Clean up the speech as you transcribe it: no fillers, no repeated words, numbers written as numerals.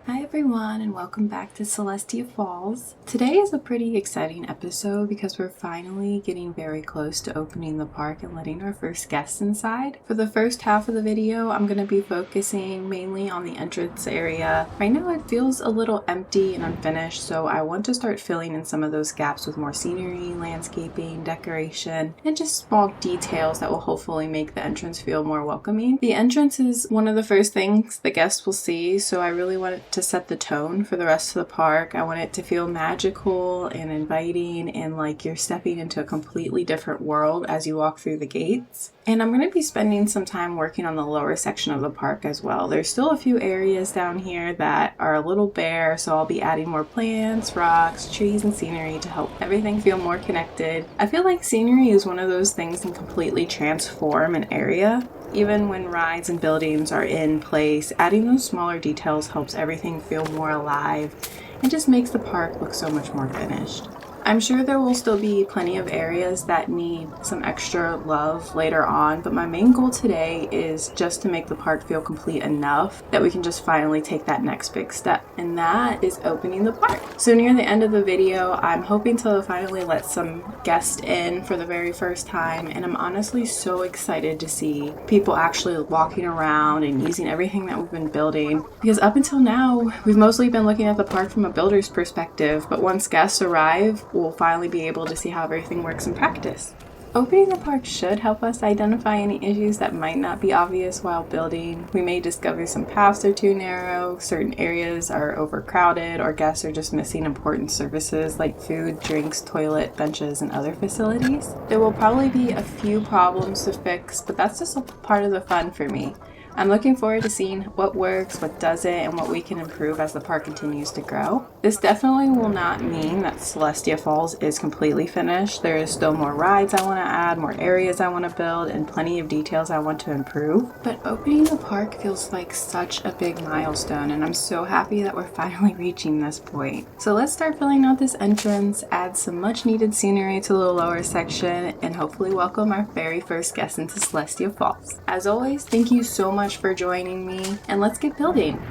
Hi everyone and welcome back to Celestia Falls. Today is a pretty exciting episode because we're finally getting very close to opening the park and letting our first guests inside. For the first half of the video, I'm going to be focusing mainly on the entrance area. Right now it feels a little empty and unfinished, so I want to start filling in some of those gaps with more scenery, landscaping, decoration, and just small details that will hopefully make the entrance feel more welcoming. The entrance is one of the first things the guests will see, so I really want it to set the tone for the rest of the park. I want it to feel magical and inviting and like you're stepping into a completely different world as you walk through the gates. And I'm going to be spending some time working on the lower section of the park as well. There's still a few areas down here that are a little bare, so I'll be adding more plants, rocks, trees, and scenery to help everything feel more connected. I feel like scenery is one of those things that can completely transform an area. Even when rides and buildings are in place, adding those smaller details helps everything feel more alive and just makes the park look so much more finished. I'm sure there will still be plenty of areas that need some extra love later on, but my main goal today is just to make the park feel complete enough that we can just finally take that next big step, and that is opening the park. So near the end of the video, I'm hoping to finally let some guests in for the very first time, and I'm honestly so excited to see people actually walking around and using everything that we've been building, because up until now, we've mostly been looking at the park from a builder's perspective, but once guests arrive, we'll finally be able to see how everything works in practice. Opening the park should help us identify any issues that might not be obvious while building. We may discover some paths are too narrow, certain areas are overcrowded, or guests are just missing important services like food, drinks, toilet, benches, and other facilities. There will probably be a few problems to fix, but that's just a part of the fun for me. I'm looking forward to seeing what works, what doesn't, and what we can improve as the park continues to grow. This definitely will not mean that Celestia Falls is completely finished. There is still more rides I want to add, more areas I want to build, and plenty of details I want to improve. But opening the park feels like such a big milestone, and I'm so happy that we're finally reaching this point. So let's start filling out this entrance, add some much needed scenery to the lower section, and hopefully welcome our very first guest into Celestia Falls. As always, thank you so much for joining me, and let's get building.